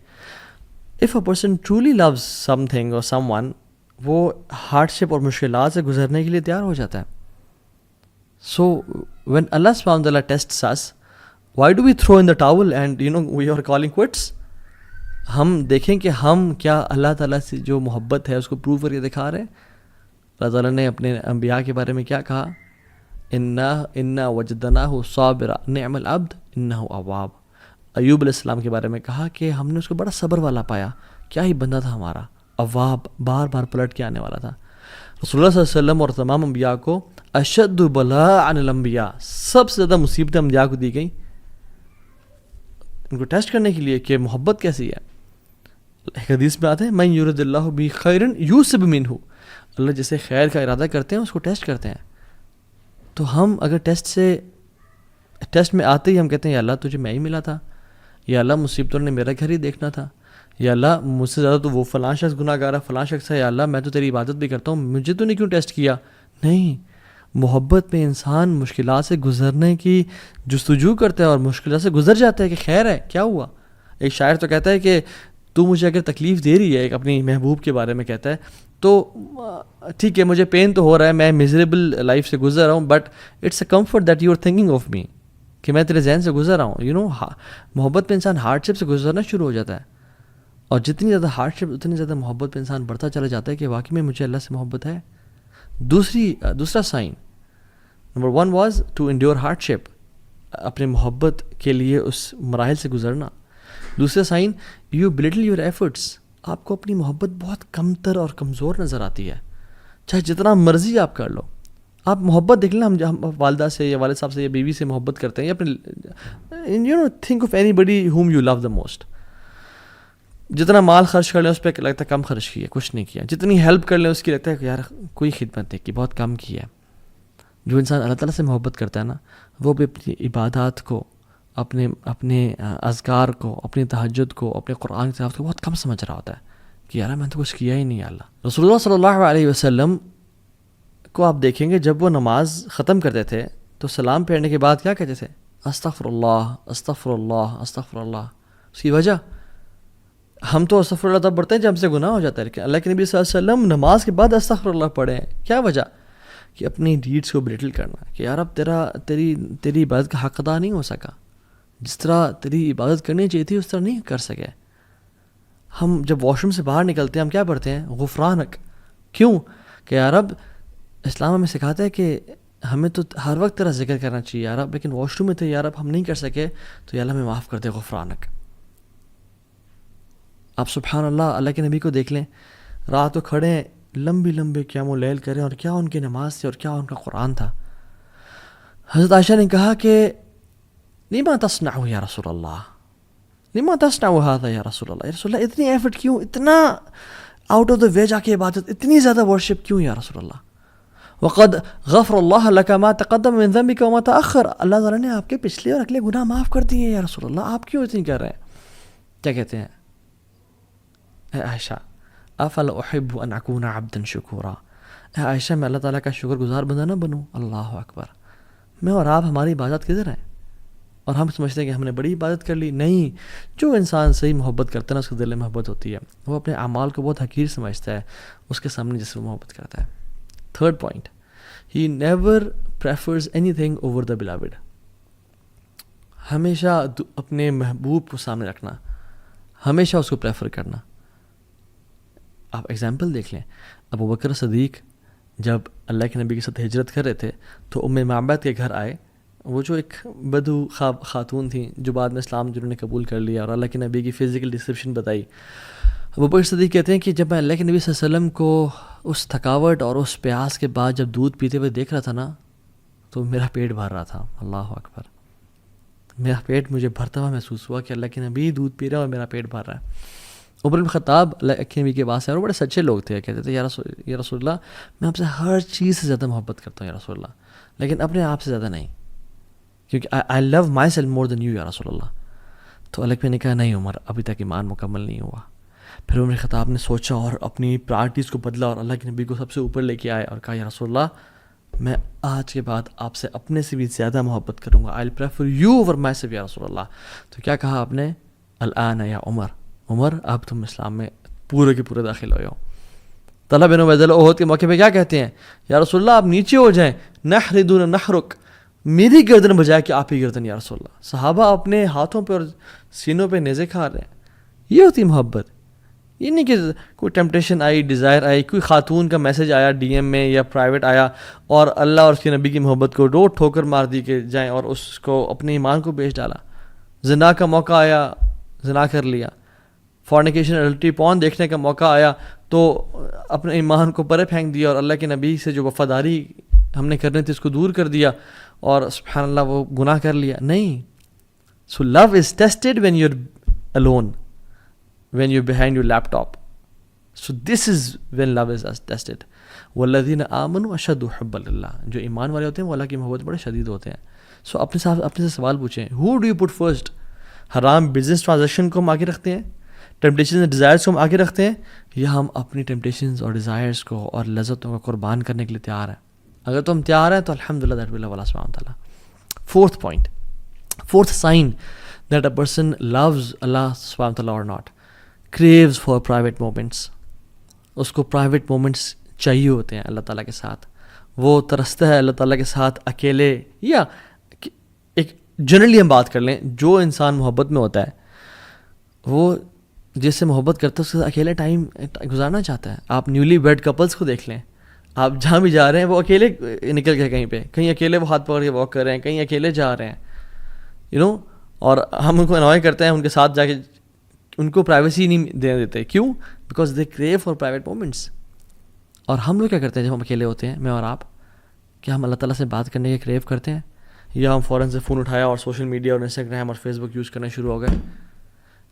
A: If a person truly loves something or someone, وہ ہارڈ شپ اور مشکلات سے گزرنے کے لیے تیار ہو جاتا ہے. So when Allah subhanahu wa ta'ala tests us, why do we throw in the towel and we are calling quits? ہم دیکھیں کہ ہم کیا اللہ تعالیٰ سے جو محبت ہے اس کو پروو کر کے دکھا رہے ہیں. اللہ تعالیٰ نے اپنے انبیاء کے بارے میں کیا کہا؟ اِنَّا وَجَدْنَاهُ صَابِرًا نِعْمَ الْعَبْدُ إِنَّهُ أَوَّابٌ. ایوب علیہ السلام کے بارے میں کہا کہ ہم نے اس کو بڑا صبر والا پایا، کیا ہی بندہ تھا ہمارا، اواب، بار بار پلٹ کے آنے والا تھا. رسول اللہ صلی اللہ علیہ وسلم اور تمام انبیاء کو اشد بلاء عن الانبیاء، سب سے زیادہ مصیبتیں انبیاء کو دی گئیں ان کو ٹیسٹ کرنے کے لیے کہ محبت کیسی ہے. ایک حدیث میں آتے ہیں من یرد اللہ بہ خیرا یوسب منہ، اللہ جسے خیر کا ارادہ کرتے ہیں اس کو ٹیسٹ کرتے ہیں. تو ہم اگر ٹیسٹ میں آتے ہی ہم کہتے ہیں یا اللہ تجھے میں ہی ملا تھا، یا اللہ مصیبتوں نے میرا گھر ہی دیکھنا تھا، یا اللہ مجھ سے زیادہ تو وہ فلاں شخص گناہ گار ہے، فلاں شخص ہے، یا اللہ میں تو تیری عبادت بھی کرتا ہوں، مجھے تو نہیں کیوں ٹیسٹ کیا؟ نہیں، محبت میں انسان مشکلات سے گزرنے کی جستجو کرتا ہے اور مشکلات سے گزر جاتا ہے کہ خیر ہے، کیا ہوا. ایک شاعر تو کہتا ہے کہ تو مجھے اگر تکلیف دے رہی ہے، ایک اپنی محبوب کے بارے میں کہتا ہے، تو ٹھیک ہے مجھے پین تو ہو رہا ہے، میں میزریبل لائف سے گزر رہا ہوں، but it's a comfort that you are thinking of me, کہ میں تیرے ذہن سے گزر رہا ہوں. محبت پہ انسان ہارڈ شپ سے گزرنا شروع ہو جاتا ہے، اور جتنی زیادہ ہارڈ شپ اتنی زیادہ محبت پہ انسان بڑھتا چلا جاتا ہے کہ واقعی میں مجھے اللہ سے محبت ہے. دوسرا sign number 1 was to endure hardship, اپنے محبت کے لیے اس مراحل سے گزرنا. دوسرا sign you belittle your efforts, آپ کو اپنی محبت بہت کمتر اور کمزور نظر آتی ہے، چاہے جتنا مرضی آپ کر لو. آپ محبت دیکھ لیں، ہم والدہ سے یا والد صاحب سے یا بیوی سے محبت کرتے ہیں، یا اپنے think of anybody whom you love the most. جتنا مال خرچ کر لیں اس پہ لگتا ہے کم خرچ کیا، کچھ نہیں کیا. جتنی ہیلپ کر لیں اس کی لگتا ہے کہ یار کوئی خدمت نہیں کی، بہت کم کی ہے. جو انسان اللہ تعالیٰ سے محبت کرتا ہے نا، وہ بھی اپنی عبادات کو، اپنے اذکار کو، اپنی تہجد کو، اپنے قرآن کی تلاوت کو بہت کم سمجھ رہا ہوتا ہے کہ یار میں نے تو کچھ کیا ہی نہیں. اللہ رسول اللہ صلی اللہ علیہ وسلم کو آپ دیکھیں گے جب وہ نماز ختم کرتے تھے تو سلام پھیرنے کے بعد کیا کہتے تھے؟ استغفر اللہ استغفر اللہ استغفر اللہ. اس کی وجہ، ہم تو استغفر اللہ تب پڑھتے ہیں جب ہم سے گناہ ہو جاتا ہے، لیکن اللہ کے نبی صلی اللہ علیہ وسلم نماز کے بعد استغفر اللہ پڑھیں. کیا وجہ؟ کہ اپنی ڈیڈس کو بریٹل کرنا، کہ یار اب تیری عبادت کا حق ادا نہیں ہو سکا، جس طرح تیری عبادت کرنی چاہیے تھی اس طرح نہیں کر سکے. ہم جب واش روم سے باہر نکلتے ہیں ہم کیا پڑھتے ہیں؟ غفرانک. کیوں؟ کہ یار اب اسلام ہمیں سکھاتا ہے کہ ہمیں تو ہر وقت تیرا ذکر کرنا چاہیے یار اب، لیکن واش روم میں تھے یار اب ہم نہیں کر سکے تو یا اللہ ہمیں معاف کر دے، غفرانک. آپ سبحان اللہ، اللہ کے نبی کو دیکھ لیں، رات کو کھڑے ہیں، لمبے قیام اللیل کریں، اور کیا ان کی نماز تھی اور کیا ان کا قرآن تھا. حضرت عائشہ نے کہا کہ لما تصنع یا رسول اللہ، لما تصنع هذا یا رسول اللہ، یا رسول اللہ اتنی ایفرٹ کیوں، اتنا آؤٹ آف دا وے جا کے عبادت، اتنی زیادہ ورشپ کیوں یا رسول اللہ؟ وقد غفر اللہ لک ما تقدم من ذنبک وما تأخر، اللہ تعالیٰ نے آپ کے پچھلے اور اگلے گناہ معاف کر دیے یا رسول اللہ، آپ کیوں اتنی کر رہے ہیں؟ کیا کہتے ہیں، اے عائشہ افلا احب ان اکون عبدا شکورا، اے عائشہ میں اللہ تعالیٰ کا شکر گزار بندہ نہ بنوں؟ اللہ اکبر. میں اور آپ، ہماری عبادت کدھر ہے؟ اور ہم سمجھتے ہیں کہ ہم نے بڑی عبادت کر لی. نہیں، جو انسان صحیح محبت کرتا ہے نا، اس کے دل میں محبت ہوتی ہے، وہ اپنے اعمال کو بہت حقیر سمجھتا ہے اس کے سامنے جس سے وہ محبت کرتا ہے. Third point, he never prefers any thing over the beloved. ہمیشہ اپنے محبوب کو سامنے رکھنا، ہمیشہ اس کو پریفر کرنا. آپ ایگزامپل دیکھ لیں، ابو بکر صدیق جب اللہ کے نبی کے ساتھ ہجرت کر رہے تھے تو ام معبد کے گھر آئے. وہ جو ایک بدو خاتون تھیں جو بعد میں اسلام جنہوں نے قبول کر لیا اور اللہ کے نبی کی فزیکل ڈسکرپشن بتائی. ابو بکر صدیق کہتے ہیں کہ جب میں اللہ کے نبی صلی اللہ علیہ وسلم کو اس تھکاوٹ اور اس پیاس کے بعد جب دودھ پیتے ہوئے دیکھ رہا تھا نا، تو میرا پیٹ بھر رہا تھا. اللہ اکبر. میرا پیٹ مجھے بھرتا ہوا محسوس ہوا کہ اللہ کے نبی دودھ پی رہا ہے اور میرا پیٹ بھر رہا ہے. عمر بن خطاب اللہ کے نبی کے پاس ہے اور بڑے سچے لوگ تھے. کہتے تھے یا رسول اللہ، میں آپ سے ہر چیز سے زیادہ محبت کرتا ہوں یا رسول اللہ، لیکن اپنے آپ سے زیادہ نہیں، کیونکہ آئی لو my self more then you یا رسول اللہ. تو اللہ نے کہا نہیں عمر، ابھی تک ایمان مکمل نہیں ہوا. پھر عمر خطاب نے سوچا اور اپنی پرائرٹیز کو بدلا اور اللہ کے نبی کو سب سے اوپر لے کے آئے اور کہا یا رسول اللہ، میں آج کے بعد آپ سے اپنے سے بھی زیادہ محبت کروں گا. I will prefer you over myself یا رسول اللہ. تو کیا کہا آپ نے؟ الآن یا عمر اب تم اسلام میں پورے کے پورے داخل ہوئے ہو. طلحہ بن عبید اللہ احد کے موقع پہ کیا کہتے ہیں؟ یا رسول اللہ آپ نیچے ہو جائیں، نحر دون نحرک، میری گردن بجائے کہ آپ کی گردن یا رسول اللہ. صحابہ اپنے ہاتھوں پہ اور سینوں پہ نیزے کھا رہے ہیں. یہ ہوتی محبت. یہ نہیں کہ کوئی ٹیمپٹیشن آئی، ڈیزائر آئی، کوئی خاتون کا میسج آیا ڈی ایم میں یا پرائیویٹ آیا اور اللہ اور اس کے نبی کی محبت کو روٹ ٹھوکر مار دی کہ جائیں اور اس کو اپنے ایمان کو بیچ ڈالا. زنا کا موقع آیا، زنا کر لیا. فورنیکیشن الٹی پون دیکھنے کا موقع آیا تو اپنے ایمان کو پرے پھینک دیا اور اللہ کے نبی سے جو وفاداری ہم نے کرنی تھی اس کو دور کر دیا اور سبحان اللہ وہ گناہ کر لیا. نہیں. So love is tested when you are alone, when you're behind your laptop. So this is when love is tested. والذین آمنوا اشد حبا للہ، جو ایمان والے ہوتے ہیں وہ اللہ کی محبت بڑے شدید ہوتے ہیں. سو اپنے سے سوال پوچھیں، who do you put first؟ حرام بزنس ٹرانزیکشن کو ہم آگے رکھتے ہیں، ٹیمپٹیشنز اینڈ ڈیزائرس کو ہم آگے رکھتے ہیں، یا ہم اپنی ٹیمپٹیشنز اور ڈیزائرس کو اور لذتوں کو قربان کرنے کے لیے تیار ہیں؟ اگر تو ہم تیار ہیں تو الحمدللہ دیٹ ول اللہ سبحانہ وتعالیٰ. Fourth point, fourth sign that a person loves اللہ سبحانہ وتعالیٰ اور not، craves for private moments. اس کو پرائیویٹ مومنٹس چاہیے ہوتے ہیں اللہ تعالیٰ کے ساتھ. وہ ترستا ہے اللہ تعالیٰ کے ساتھ اکیلے، یا ایک جنرلی ہم بات کر لیں، جو انسان محبت میں ہوتا ہے وہ جس سے محبت کرتا ہے اس کے ساتھ اکیلے ٹائم گزارنا چاہتا ہے. آپ نیولی ویڈ کپلس کو دیکھ لیں، آپ جہاں بھی جا رہے ہیں وہ اکیلے نکل کے کہیں پہ، کہیں اکیلے وہ ہاتھ پکڑ کے واک کر رہے ہیں، کہیں اکیلے جا رہے ہیں اور ہم ان کو انوائے کرتے ہیں ان کے ساتھ جا کے، ان کو پرائیویسی نہیں دینے دیتے. کیوں؟ Because they crew for private moments. اور ہم لوگ کیا کرتے ہیں جب ہم اکیلے ہوتے ہیں، میں اور آپ، کیا ہم اللہ تعالیٰ سے بات کرنے کے کریو کرتے ہیں، یا ہم فوراً سے فون اٹھایا اور سوشل میڈیا اور انسٹاگرام اور فیس بک یوز کرنا شروع ہو گئے؟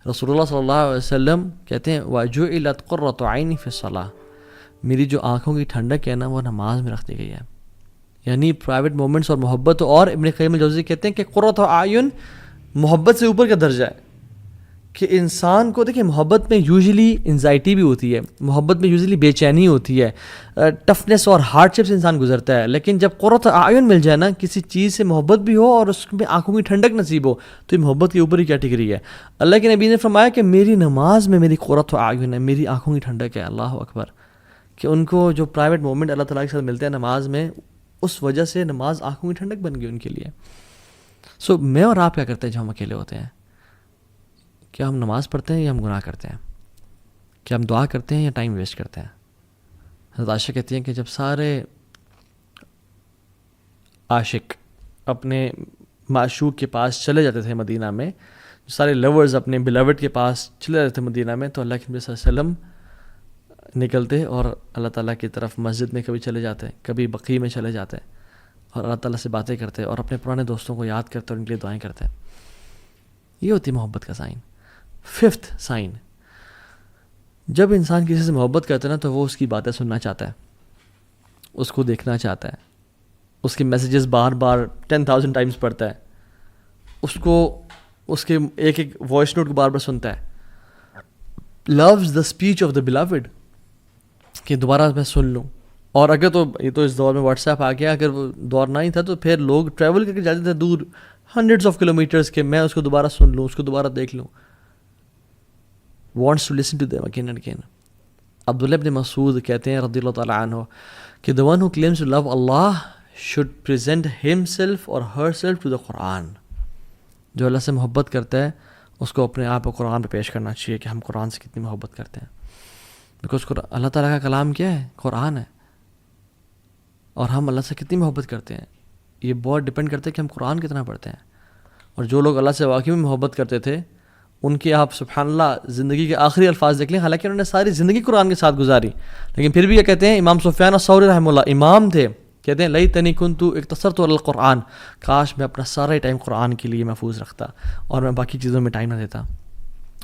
A: رسول اللہ صلی اللہ علیہ وسلم کہتے ہیں وَجُعِلَتْ قُرَّةُ عَيْنِي فِي الصَّلَاةِ، میری جو آنکھوں کی ٹھنڈک ہے نا وہ نماز میں رکھ دی گئی ہے. یعنی پرائیویٹ مومنٹس اور محبت. اور ابن قیم الجوزی کہتے ہیں کہ قرۃ اعین محبت سے اوپر کا درجہ ہے. کہ انسان کو دیکھیں، محبت میں یوزلی انزائٹی بھی ہوتی ہے، محبت میں یوزلی بے چینی ہوتی ہے، ٹفنس اور ہارڈ شپ سے انسان گزرتا ہے. لیکن جب قرۃ اعین مل جائے نا، کسی چیز سے محبت بھی ہو اور اس میں آنکھوں کی ٹھنڈک نصیب ہو، تو یہ محبت کے اوپر ہی کیٹیگری ہے. اللہ کے نبی نے فرمایا کہ میری نماز میں میری قرۃ اعین ہے، میری آنکھوں کی ٹھنڈک ہے. اللہ اکبر. کہ ان کو جو پرائیویٹ مومنٹ اللہ تعالیٰ کے ساتھ ملتے ہیں نماز میں، اس وجہ سے نماز آنکھوں کی ٹھنڈک بن گئی ان کے لیے. سو میں اور آپ کیا کرتے ہیں جب ہم اکیلے ہوتے ہیں؟ کیا ہم نماز پڑھتے ہیں یا ہم گناہ کرتے ہیں؟ کیا ہم دعا کرتے ہیں یا ٹائم ویسٹ کرتے ہیں؟ حضرت عائشہ کہتی ہیں کہ جب سارے عاشق اپنے معشوق کے پاس چلے جاتے تھے مدینہ میں، سارے لورز اپنے بلاوڈ کے پاس چلے جاتے تھے مدینہ میں، تو اللہ کے نبی صلی اللہ علیہ وسلم نکلتے اور اللہ تعالیٰ کی طرف مسجد میں کبھی چلے جاتے، کبھی بقیع میں چلے جاتے اور اللہ تعالیٰ سے باتیں کرتے اور اپنے پرانے دوستوں کو یاد کرتے اور ان کے لیے دعائیں کرتے. یہ ہوتی محبت کا سائن. ففتھ سائن، جب انسان کسی سے محبت کرتا ہے نا تو وہ اس کی باتیں سننا چاہتا ہے، اس کو دیکھنا چاہتا ہے، اس کے میسیجز بار بار 10,000 ٹائمز پڑھتا ہے، اس کو اس کے ایک ایک وائس نوٹ کو بار بار سنتا ہے. loves the speech of the beloved, کہ دوبارہ میں سن لوں. اور اگر تو یہ تو اس دور میں واٹس ایپ آ گیا, اگر وہ دور نہ ہی تھا تو پھر لوگ ٹریول کر کے جاتے تھے دور ہنڈریڈس آف کلومیٹرس کہ میں اس کو دوبارہ سن لوں, اس کو دوبارہ دیکھ لوں. wants to listen to them again and again. عبداللہ ابن مسعود کہتے ہیں رضی اللہ تعالیٰ عنہ کہ the one who claims to love Allah should present himself or herself to the Quran. جو اللہ سے محبت کرتا ہے اس کو اپنے آپ کو قرآن پہ پیش کرنا چاہیے کہ ہم قرآن سے کتنی محبت کرتے ہیں. بیکاز اللہ تعالیٰ کا کلام کیا ہے؟ قرآن ہے. اور ہم اللہ سے کتنی محبت کرتے ہیں یہ بہت ڈپینڈ کرتا ہے کہ ہم قرآن کتنا پڑھتے ہیں. اور جو لوگ اللہ سے واقعی میں محبت کرتے تھے ان کی آپ سبحان اللہ زندگی کے آخری الفاظ دیکھ لیں, حالانکہ انہوں نے ساری زندگی قرآن کے ساتھ گزاری, لیکن پھر بھی یہ کہتے ہیں, امام سفیان الثوری رحمہ اللہ امام تھے, کہتے ہیں لیتنی کنت اقتصرت علی القرآن, کاش میں اپنا سارا ٹائم قرآن کے لیے محفوظ رکھتا اور میں باقی چیزوں میں ٹائم نہ دیتا.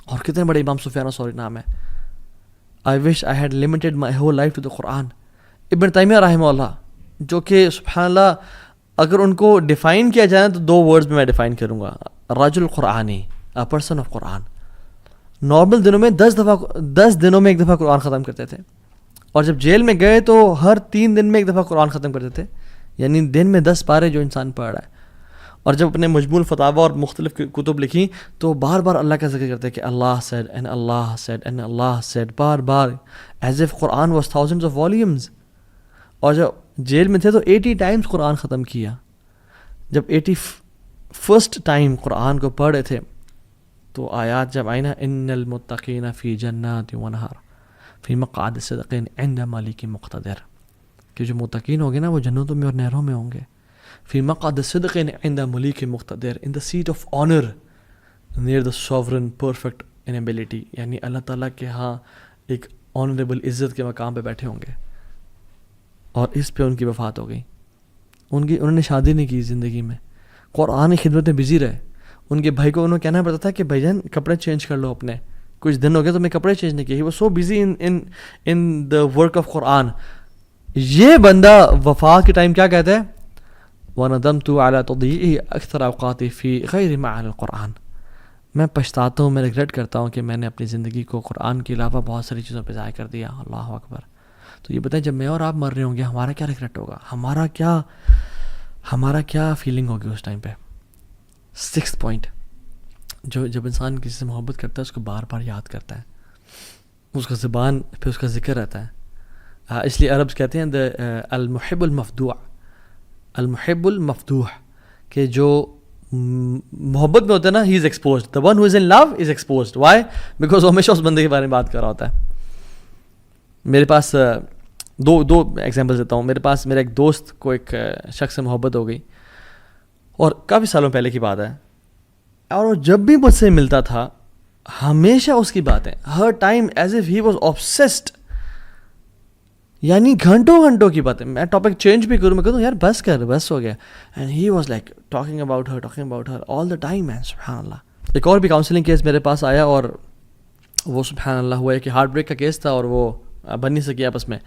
A: اور کتنے بڑے امام سفیان الثوری نام ہے. I wish I had limited my whole life to the Quran. ابن تیمیہ رحمہ اللہ جو کہ سبحان اللہ اگر ان کو ڈیفائن کیا جائے تو 2 ورڈز میں ڈیفائن کروں گا, رجل قرآنی, a person of Quran. Normal دنوں میں 10 دنوں میں ایک دفعہ قرآن ختم کرتے تھے, اور جب جیل میں گئے تو ہر 3 دن میں ایک دفعہ قرآن ختم کرتے تھے, یعنی دن میں 10 پارے جو انسان پڑھ رہا ہے. اور جب اپنے مجموع الفتاوی اور مختلف کتب لکھی تو بار بار اللہ کا ذکر کرتے کہ اللہ said and Allah said and Allah said, bar bar as if Quran was thousands of volumes. اور جب جیل میں تھے تو 80 ٹائمز قرآن ختم کیا. جب 81st ٹائم قرآن کو پڑھ رہے تھے تو آیات جب آئی نا, ان المتقین فی جنات و نہر فی مقعد صدق عند ملک مقتدر, کہ جو متقین ہوں گے نا وہ جنتوں میں اور نہروں میں ہوں گے. فی مقعد صدق عند ملک مقتدر, in the seat of honour near the sovereign perfect in ability, یعنی اللہ تعالیٰ کے ہاں ایک آنریبل عزت کے مقام پہ بیٹھے ہوں گے. اور اس پہ ان کی وفات ہو گئی. انہوں نے شادی نہیں کی زندگی میں, قرآن کی خدمت میں بزی رہے. ان کے بھائی کو انہوں کہنا پڑتا تھا کہ بھائی جان کپڑے چینج کر لو اپنے, کچھ دن ہو گئے تو میں کپڑے چینج نہیں کیے. He was so busy in the work of قرآن. یہ بندہ وفات کے ٹائم کیا کہتا ہے, وَنَدَمْتُ عَلَىٰ تَضِيعِهِ أَكْثَرَ أَوْقَاتِي فِي غَيْرِ مَعَانِ الْقُرْآنِ. میں پچھتاتا ہوں, میں ریگریٹ کرتا ہوں کہ میں نے اپنی زندگی کو قرآن کے علاوہ بہت ساری چیزوں پہ ضائع کر دیا. اللہ اکبر. تو یہ بتائیں جب میں اور آپ مر رہے ہوں گے ہمارا کیا ریگریٹ ہوگا, ہمارا کیا فیلنگ ہوگی اس ٹائم پہ. 6th پوائنٹ, جب انسان کسی سے محبت کرتا ہے اس کو بار بار یاد کرتا ہے, اس کا زبان پہ اس کا ذکر رہتا ہے. اس لیے عربز کہتے ہیں المحب المفدوع, المحب المفتوح, کہ جو محبت میں ہوتا ہے نا he is exposed, the one who is in love is exposed. Why? Because وہ ہمیشہ اس بندے کے بارے میں بات کر رہا ہوتا ہے. میرے پاس دو ایگزامپل دیتا ہوں. میرا ایک دوست کو ایک شخص سے محبت ہو گئی, اور کافی سالوں پہلے کی بات ہے, اور وہ جب بھی مجھ سے ملتا تھا ہمیشہ اس کی باتیں, ہر time as if he was obsessed, یعنی گھنٹوں کی باتیں. میں ٹاپک چینج بھی کروں, میں کہتا ہوں یار بس ہو گیا, and he was like talking about her all the time. And سبحان اللہ. ایک اور بھی کاؤنسلنگ کیس میرے پاس آیا, اور وہ سبحان اللہ ہوا ہے کہ ہارٹ بریک کا کیس تھا, اور وہ بن نہیں سکی آپس میں.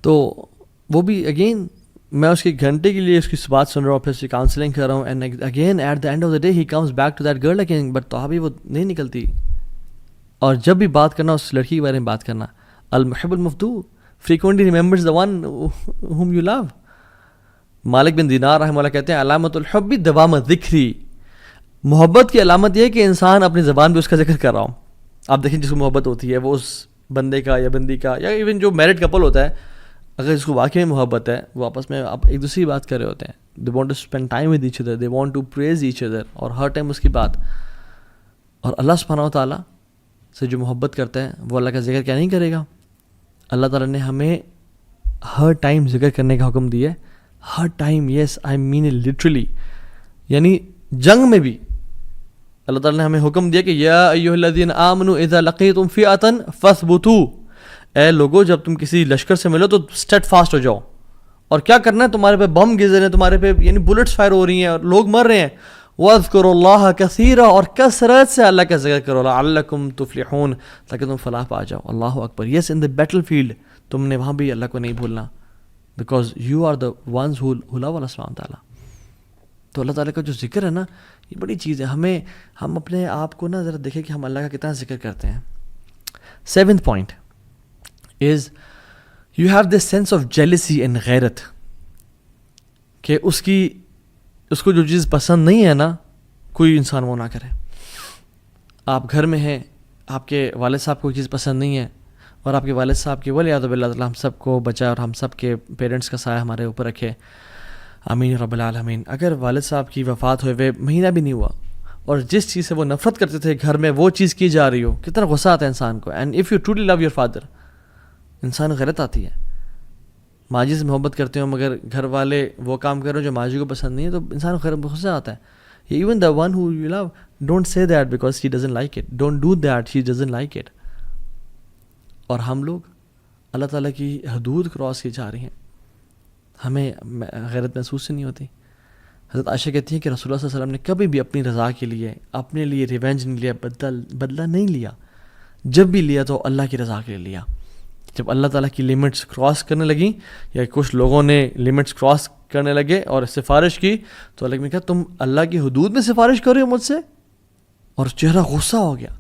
A: تو وہ بھی اگین میں اس کی گھنٹے کے لیے اس کی بات سن رہا ہوں, پھر اس کی کاؤنسلنگ کر رہا ہوں, and again at the end of the day he comes back to that girl again, but تو ابھی وہ نہیں نکلتی. اور جب بھی بات کرنا اس لڑکی کے بارے میں بات کرنا, المحب المفتوح frequently remembers the one whom you love. مالک بن دینار رحمہ اللہ کہتے ہیں علامت الحب دوام ذکری, محبت کی علامت یہ ہے کہ انسان اپنی زبان پہ اس کا ذکر کر رہا ہوں. آپ دیکھیں جس کو محبت ہوتی ہے وہ اس بندے کا یا بندی کا, یا ایون جو میرڈ کپل ہوتا ہے, اگر اس کو واقعی میں محبت ہے وہ آپس میں آپ ایک دوسری بات کر رہے ہوتے ہیں. they want to spend time with each other, they want to praise each other, اور ہر ٹائم اس کی بات. اور اللہ سبحانہ و تعالیٰ سے جو محبت کرتا ہے وہ اللہ کا ذکر کیا نہیں کرے گا. اللہ تعالیٰ نے ہمیں ہر ٹائم ذکر کرنے کا حکم دیا ہے, ہر time. Yes I mean it literally, یعنی جنگ میں بھی اللہ تعالیٰ نے ہمیں حکم دیا کہ یا ایھا الذین آمنوا اذا لقیتم فئۃ فاثبتوا, اے لوگو جب تم کسی لشکر سے ملو تو اسٹیڈ فاسٹ ہو جاؤ. اور کیا کرنا ہے, تمہارے پہ بم گر رہے ہیں, تمہارے پہ یعنی بلٹس فائر ہو رہی ہیں اور لوگ مر رہے ہیں. وَاذْكُرُوا اللَّهَ كَثِيرًا, اور کثرت سے اللہ کا ذکر کرو, لَعَلَّكُمْ تُفْلِحُونَ, تاکہ تم فلاح پا جاؤ. اللہ اکبر. یس ان دا بیٹل فیلڈ تم نے وہاں بھی اللہ کو نہیں بھولنا, because you are the ones who love اللہ سبحانہ تعالیٰ. تو اللہ تعالیٰ کا جو ذکر ہے نا یہ بڑی چیز ہے. ہم اپنے آپ کو نا ذرا دیکھیں کہ ہم اللہ کا کتنا ذکر کرتے ہیں. Seventh point is you have this sense of jealousy and غیرت کہ اس کو جو چیز پسند نہیں ہے نا کوئی انسان وہ نہ کرے. آپ گھر میں ہیں, آپ کے والد صاحب کو کوئی چیز پسند نہیں ہے اور آپ کے والد صاحب کی ولیعذ باللہ تعالیٰ ہم سب کو بچائے اور ہم سب کے پیرنٹس کا سایہ ہمارے اوپر رکھے, آمین رب العالمین. اگر والد صاحب کی وفات ہوئے مہینہ بھی نہیں ہوا اور جس چیز سے وہ نفرت کرتے تھے گھر میں وہ چیز کی جا رہی ہو, کتنا غصہ آتا ہے انسان کو. And if you truly love your father, انسان غیرت آتی ہے. ماں جی سے محبت کرتے ہو مگر گھر والے وہ کام کر رہے ہو جو ماں جی کو پسند نہیں ہے تو انسان کو غصہ آتا ہے. Even the one who you love, don't say that because she doesn't like it, don't do that she doesn't like it. اور ہم لوگ اللہ تعالیٰ کی حدود کراس کی جا رہی ہیں, ہمیں غیرت محسوس نہیں ہوتی. حضرت عائشہ کہتی ہیں کہ رسول اللہ صلی اللہ علیہ وسلم نے کبھی بھی اپنی رضا کے لیے, اپنے لیے ریونج نہیں لیا, بدلہ نہیں لیا. جب بھی لیا تو اللہ کی رضا کے لیے لیا. جب اللہ تعالیٰ کی لمٹس کراس کرنے لگیں یا کچھ لوگوں نے لمٹس کراس کرنے لگے اور سفارش کی تو اللہ نے کہا تم اللہ کی حدود میں سفارش کر رہے ہو مجھ سے, اور چہرہ غصہ ہو گیا.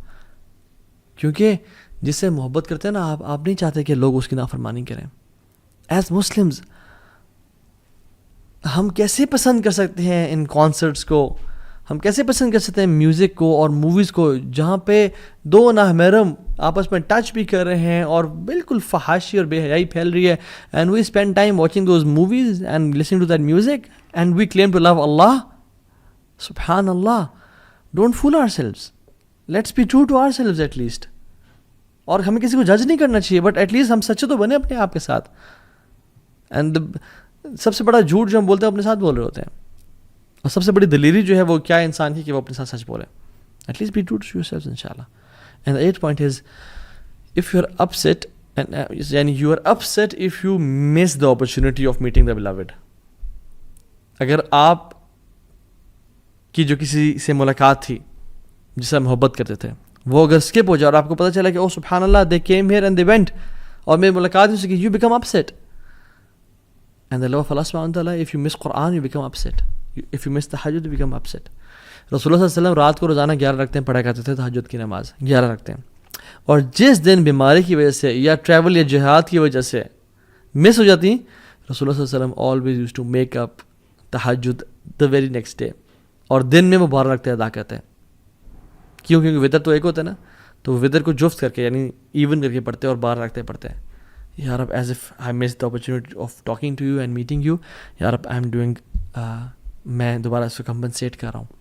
A: کیونکہ جس سے محبت کرتے ہیں نا آپ نہیں چاہتے کہ لوگ اس کی نافرمانی کریں. ایز مسلمز ہم کیسے پسند کر سکتے ہیں ان کانسرٹس کو, ہم کیسے پسند کر سکتے ہیں میوزک کو اور موویز کو جہاں پہ دو نامحرم آپس میں ٹچ بھی کر رہے ہیں اور بالکل فحاشی اور بے حیائی پھیل رہی ہے. And we spend time watching those movies and listening to that music and we claim to love اللہ. سبحان اللہ, don't fool ourselves, let's be true to ourselves at least. اور ہمیں کسی کو جج نہیں کرنا چاہیے بٹ ایٹ لیسٹ ہم سچے تو بنے اپنے آپ کے ساتھ. اینڈ سب سے بڑا جھوٹ جو ہم بولتے ہیں اپنے ساتھ بول رہے ہوتے ہیں, اور سب سے بڑی دلیری جو ہے وہ کیا انسان کی کہ وہ اپنے ساتھ سچ بولے. At least be true to yourself انشاءاللہ. And the 8th point is if you are upset یعنی you are upset if you miss the opportunity of meeting the beloved. اگر آپ کی جو کسی سے ملاقات تھی جس سے محبت کرتے تھے وہ اگر اسکپ ہو جائے اور آپ کو پتہ چلا کہ او سبحان اللہ they came here and they went اور میری ملاقات ہو سکی, you become upset. And the love of Allah subhanahu wa ta'ala, if you miss Quran you become upset. If you miss tahajjud you become upset. رسول اللہ صلی اللہ علیہ وسلم رات کو روزانہ 11 رکعتیں پڑھا کرتے تھے تہجد کی نماز 11 رکعتیں, اور جس دن بیماری کی وجہ سے یا ٹریول یا جہاد کی وجہ سے مس ہو جاتی رسول اللہ صلی اللہ علیہ وسلم always used to make up تہجد the very next day, اور دن میں وہ 12 رکعتیں ادا کرتے ہیں. کیونکہ وطر تو ایک ہوتا ہے نا, تو وطر کو جفت کر کے یعنی ایون کر کے پڑھتے ہیں اور 12 رکعتیں پڑھتے ہیں. یا رب as if I miss the opportunity of talking to you and meeting you, یا رب آئی ایم ڈوئنگ, میں دوبارہ اس کو کمپنسیٹ کر رہا ہوں.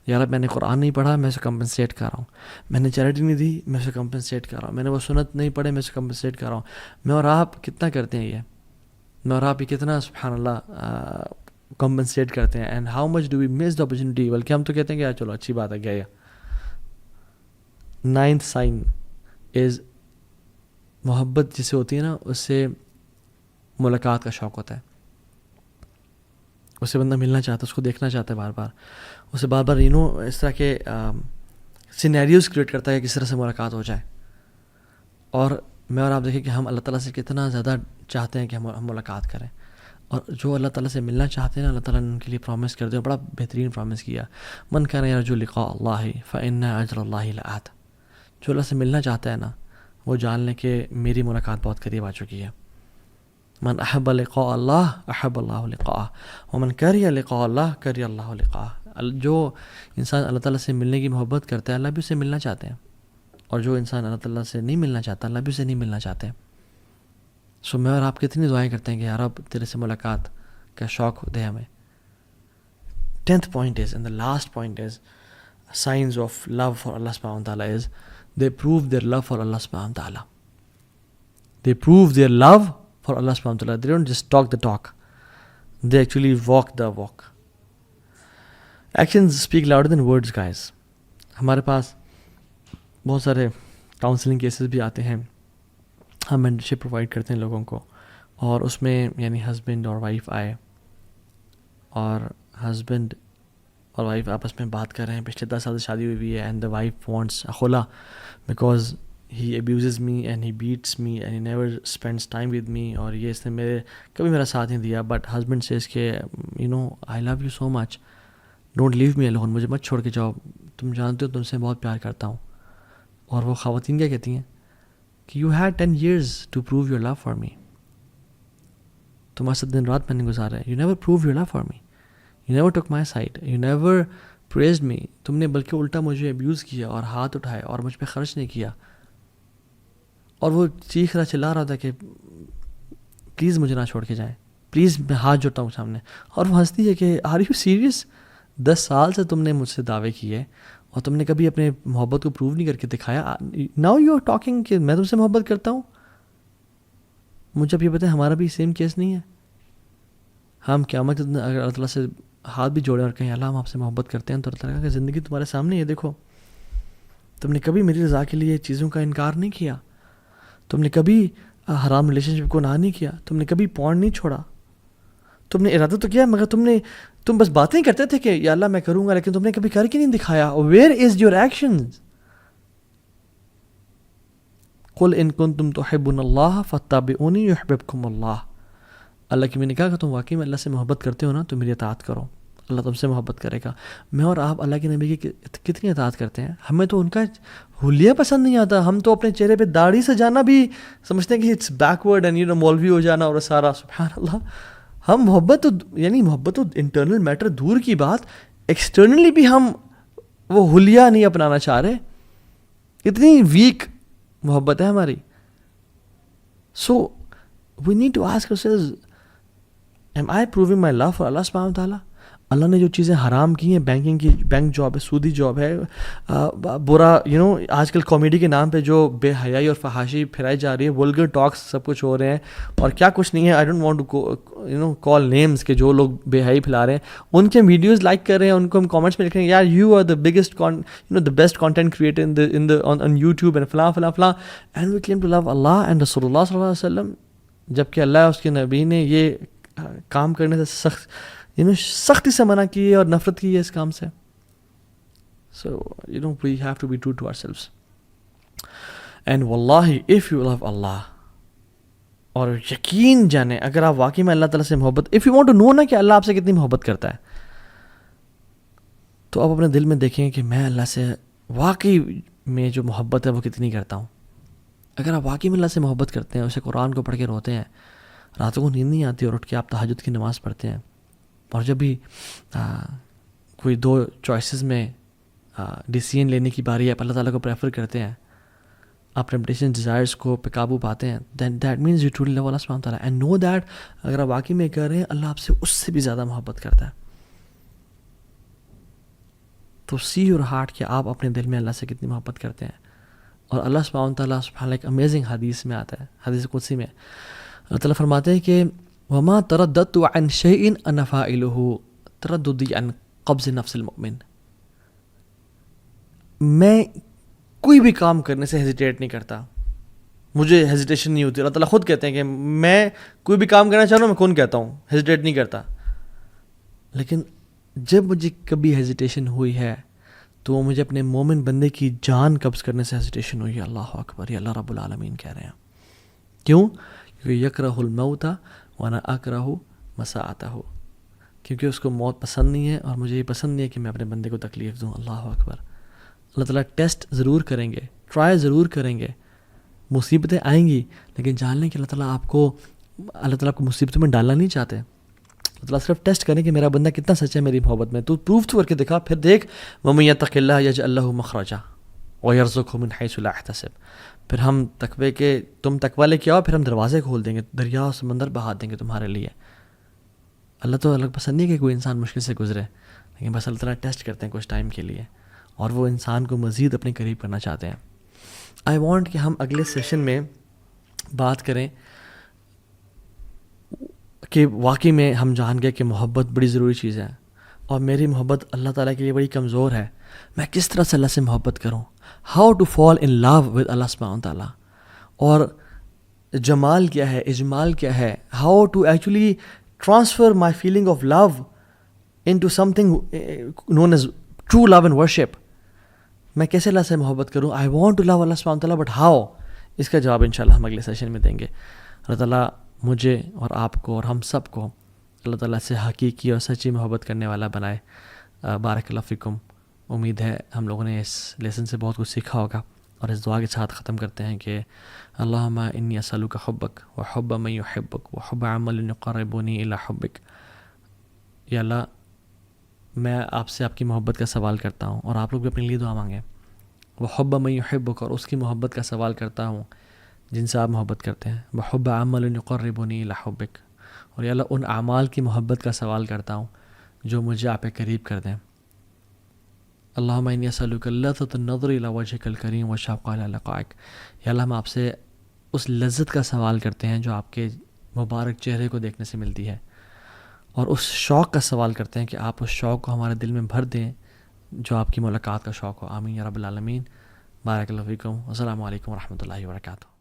A: یا رب میں نے قرآن نہیں پڑھا میں اسے کمپنسیٹ کر رہا ہوں, میں نے چیریٹی نہیں دی میں اسے کمپنسیٹ کر رہا ہوں, میں نے وہ سنت نہیں پڑھے میں اسے کمپنسیٹ کر رہا ہوں. میں اور آپ کتنا کرتے ہیں یہ, میں اور آپ یہ کتنا سبحان اللہ کمپنسیٹ کرتے ہیں. And how much do we miss the opportunity, بلکہ ہم تو کہتے ہیں کہ یار چلو اچھی بات ہے گیا. 9th sign از محبت جسے ہوتی ہے نا اس سے ملاقات کا شوق ہوتا ہے. اس سے بندہ ملنا چاہتا ہے, اس کو دیکھنا چاہتا ہے بار بار, اسے بار بار اس طرح کے سینیریوز کریٹ کرتا ہے کہ کس طرح سے ملاقات ہو جائے. اور میں اور آپ دیکھیں کہ ہم اللہ تعالیٰ سے کتنا زیادہ چاہتے ہیں کہ ہم ملاقات کریں, اور جو اللہ تعالیٰ سے ملنا چاہتے ہیں نا اللہ تعالیٰ نے ان کے لیے پرومس کر دیا, بڑا بہترین پرومس کیا, من کان یرجو لقاء اللہ فإن اجر اللہ لآت. جو اللہ سے ملنا چاہتا ہے نا وہ جان لیں کہ میری ملاقات بہت قریب آ چکی ہے. من احب لقاء اللہ احب اللہ لقاءہ ومن کرہ لقاء اللہ کرہ اللہ لقاءہ. جو انسان اللہ تعالیٰ سے ملنے کی محبت کرتا ہے اللہ بھی اسے ملنا چاہتے ہیں, اور جو انسان اللہ تعالیٰ سے نہیں ملنا چاہتا اللہ بھی اسے نہیں ملنا چاہتے. سو میں اور آپ کتنی دعائیں کرتے ہیں کہ یا رب تیرے سے ملاقات کا شوق دے ہمیں. 10th point is, and the last point is, signs of love for Allah subhanahu wa ta'ala is they prove their love for Allah subhanahu wa ta'ala. They prove their love for Allah subhanahu wa ta'ala. They don't just talk the talk, they actually walk the walk. Actions speak louder than words, guys. ہمارے پاس بہت سارے counselling cases بھی آتے ہیں, ہم mentorship provide کرتے ہیں لوگوں کو, اور اس میں یعنی ہسبینڈ اور وائف آئے اور ہسبینڈ اور وائف آپس میں بات کر رہے ہیں, پچھلے 10 سال سے شادی ہوئی ہے, اینڈ دا وائف وانٹس خلا because he abuses me and he beats me and he never spends time with me, اور یہ اس نے کبھی میرا ساتھ نہیں دیا. بٹ ہسبینڈ سیز کہ I love you so much, don't leave me alone, مجھے مت چھوڑ کے جاؤ, تم جانتے ہو تم سے بہت پیار کرتا ہوں. اور وہ خواتین کیا کہتی ہیں, کہ you had 10 years to prove your love for me. تمہارے ساتھ دن رات میں نے گزارا ہے. You never prove your love for me. You never took my side. You never praised me. تم نے بلکہ الٹا مجھے ابیوز کیا اور ہاتھ اٹھائے اور مجھ پہ خرچ نہیں کیا. اور وہ چیخ رہا چلا رہا تھا کہ پلیز مجھے نہ چھوڑ کے جائیں, پلیز میں ہاتھ جوڑتا ہوں سامنے. اور وہ ہنستی ہے کہ آر یو سیریس؟ 10 سال سے تم نے مجھ سے دعوے کیے اور تم نے کبھی اپنے محبت کو پروو نہیں کر کے دکھایا. ناؤ یو آر ٹاکنگ کہ میں تم سے محبت کرتا ہوں. مجھے اب یہ بتائیں ہمارا بھی سیم کیس نہیں ہے؟ ہم قیامت کے دن اگر اللہ تعالیٰ سے ہاتھ بھی جوڑیں اور کہیں اللہ ہم آپ سے محبت کرتے ہیں, تو اللہ تعالیٰ کہ زندگی تمہارے سامنے ہے, دیکھو تم نے کبھی میری رضا کے لیے چیزوں کا انکار نہیں کیا, تم نے کبھی حرام ریلیشن شپ کو نہ نہیں کیا, تم نے کبھی پورن نہیں چھوڑا. تم نے ارادہ تو کیا مگر تم بس باتیں کرتے تھے کہ یا اللہ میں کروں گا, لیکن تم نے کبھی کر کے نہیں دکھایا. Where is your actions? قل ان کنتم تحبون اللہ فاتبعونی یحببکم اللہ. اللہ کی میں نے کہا کہ تم واقعی میں اللہ سے محبت کرتے ہو نا تو میری اطاعت کرو, اللہ تم سے محبت کرے گا. میں اور آپ اللہ کے نبی کی کتنی اطاعت کرتے ہیں. ہمیں تو ان کا حلیہ پسند نہیں آتا. ہم تو اپنے چہرے پہ داڑھی سے جانا بھی سمجھتے ہیں کہ اٹس بیکورڈ اینڈ مولوی ہو جانا اور سارا. سبحان اللہ. ہم محبت تو انٹرنل میٹر دور کی بات, ایکسٹرنلی بھی ہم وہ حلیہ نہیں اپنانا چاہ رہے. اتنی ویک محبت ہے ہماری. So we need to ask ourselves, am I proving my love for Allah subhanahu wa ta'ala? اللہ نے جو چیزیں حرام کی ہیں, بینکنگ کی بینک جاب ہے, سودی جاب ہے, برا آج کل کامیڈی کے نام پہ جو بے حیائی اور فحاشی پھیلائی جا رہی ہے, ولگر ٹاکس سب کچھ ہو رہے ہیں اور کیا کچھ نہیں ہے. I don't want to call names کہ جو لوگ بے حیائی پھیلا رہے ہیں ان کے ویڈیوز لائک کر رہے ہیں, ان کو ہم کامنٹس میں لکھ رہے ہیں یار you are the biggest the best content creator on YouTube and فلاں فلاں فلاں, and we claim to love اللہ اینڈ رسول اللہ صلی اللہ علیہ وسلم, جبکہ اللہ اس کے نبی نے یہ کام کرنے سے سختی سے منع کی ہے اور نفرت کی ہے اس کام سے. So we have to be true to ourselves. And واللہ اف یو لو اللہ, اور یقین جانیں اگر آپ واقعی میں اللہ تعالیٰ سے محبت, if you want to know نا کہ اللہ آپ سے کتنی محبت کرتا ہے, تو آپ اپنے دل میں دیکھیں کہ میں اللہ سے واقعی میں جو محبت ہے وہ کتنی کرتا ہوں. اگر آپ واقعی میں اللہ سے محبت کرتے ہیں, اسے قرآن کو پڑھ کے روتے ہیں, راتوں کو نیند نہیں آتی اور اٹھ کے آپ تہجد کی نماز پڑھتے ہیں, اور جب بھی کوئی 2 چوائسیز میں ڈیسیژن لینے کی باری ہے, آپ اللہ تعالیٰ کو پریفر کرتے ہیں, آپ ٹیمپٹیشن ڈیزائرس کو پہ قابو پاتے ہیں, then that means you truly love اللہ سبحانہ وتعالیٰ. اینڈ نو دیٹ اگر آپ واقعی میں کر رہے ہیں اللہ آپ سے اس سے بھی زیادہ محبت کرتا ہے. تو سی یور ہارٹ کہ آپ اپنے دل میں اللہ سے کتنی محبت کرتے ہیں. اور اللہ سبحانہ وتعالیٰ ایک امیزنگ حدیث میں آتا ہے, حدیث قدسی میں اللہ تعالیٰ فرماتے ہیں کہ وما ترددت عن شيء انا فاعله ترددي عن قبض نفس المؤمن. میں کوئی بھی کام کرنے سے ہیزیٹیٹ نہیں کرتا, مجھے ہیزیٹیشن نہیں ہوتی. اللہ تعالیٰ خود کہتے ہیں کہ میں کوئی بھی کام کرنا چاہ رہا ہوں, میں کون کہتا ہوں, ہیزیٹیٹ نہیں کرتا. لیکن جب مجھے کبھی ہیزیٹیشن ہوئی ہے تو وہ مجھے اپنے مومن بندے کی جان قبض کرنے سے ہیزیٹیشن ہوئی ہے. اللہ اکبر, یہ اللہ رب العالمین کہہ رہے ہیں. کیوں؟ کیونکہ یکرہ الموت وانا اکرہ مساعتہ, کیونکہ اس کو موت پسند نہیں ہے اور مجھے یہ پسند نہیں ہے کہ میں اپنے بندے کو تکلیف دوں. اللہ اکبر. اللہ تعالیٰ ٹیسٹ ضرور کریں گے, ٹرائی ضرور کریں گے, مصیبتیں آئیں گی, لیکن جان لیں کہ اللہ تعالیٰ آپ کو مصیبتوں میں ڈالنا نہیں چاہتے. اللہ تعالیٰ صرف ٹیسٹ کریں کہ میرا بندہ کتنا سچا ہے میری محبت میں. تو پروف تو کر کے دکھا, پھر دیکھ وَمَن يَتَّقِ اللَّهَ يَجْعَل لَهُ مَخْرَجًا وَيَرْزُقْهُ مِنْ حَيْثُ لَا يَحْتَسِبُ. پھر ہم تم تقوی لے کے آؤ, پھر ہم دروازے کھول دیں گے, دریا و سمندر بہا دیں گے تمہارے لیے. اللہ تو الگ پسند نہیں ہے کہ کوئی انسان مشکل سے گزرے, لیکن بس اللہ تعالیٰ ٹیسٹ کرتے ہیں کچھ ٹائم کے لیے, اور وہ انسان کو مزید اپنے قریب کرنا چاہتے ہیں. آئی وانٹ کہ ہم اگلے سیشن میں بات کریں کہ واقعی میں ہم جان گئے کہ محبت بڑی ضروری چیز ہے, اور میری محبت اللہ تعالیٰ کے لیے بڑی کمزور ہے. میں کس طرح سے اللہ سے محبت کروں, how to fall in love with اللہ سبحانہ تعالیٰ, اور جمال کیا ہے, اجمال کیا ہے, how to actually transfer my feeling of love into something known as true love and worship. میں کیسے اللہ سے محبت کروں؟ آئی وانٹ ٹو لو اللہ سبحانہ تعالیٰ, بٹ ہاؤ؟ اس کا جواب انشاءاللہ ہم اگلے سیشن میں دیں گے. اللہ تعالیٰ مجھے اور آپ کو اور ہم سب کو اللہ تعالیٰ سے حقیقی اور سچی محبت کرنے والا بنائے. بارک اللہ فیکم. امید ہے ہم لوگوں نے اس لیسن سے بہت کچھ سیکھا ہوگا. اور اس دعا کے ساتھ ختم کرتے ہیں کہ اللہم انی اسألک حبک و حب من یحبک و حب عمل یقربنی الی حبک. یا اللہ میں آپ سے آپ کی محبت کا سوال کرتا ہوں، اور آپ لوگ بھی اپنے لیے دعا مانگیں. وہ حب من یحبک، اور اس کی محبت کا سوال کرتا ہوں جن سے آپ محبت کرتے ہیں. وہ حب عمل یقربنی الی حبک، اور یا اللہ ان اعمال کی محبت کا سوال کرتا ہوں جو مجھے آپ کے قریب کر دیں. اللہم انی اسألک لذۃ النظر الی وجہک الکریم والشوق الی لقائک. یا اللہ ہم آپ سے اس لذت کا سوال کرتے ہیں جو آپ کے مبارک چہرے کو دیکھنے سے ملتی ہے، اور اس شوق کا سوال کرتے ہیں کہ آپ اس شوق کو ہمارے دل میں بھر دیں جو آپ کی ملاقات کا شوق ہو. آمین یا رب العالمین. بارک اللہ فیکم. السلام علیکم ورحمۃ اللہ وبرکاتہ.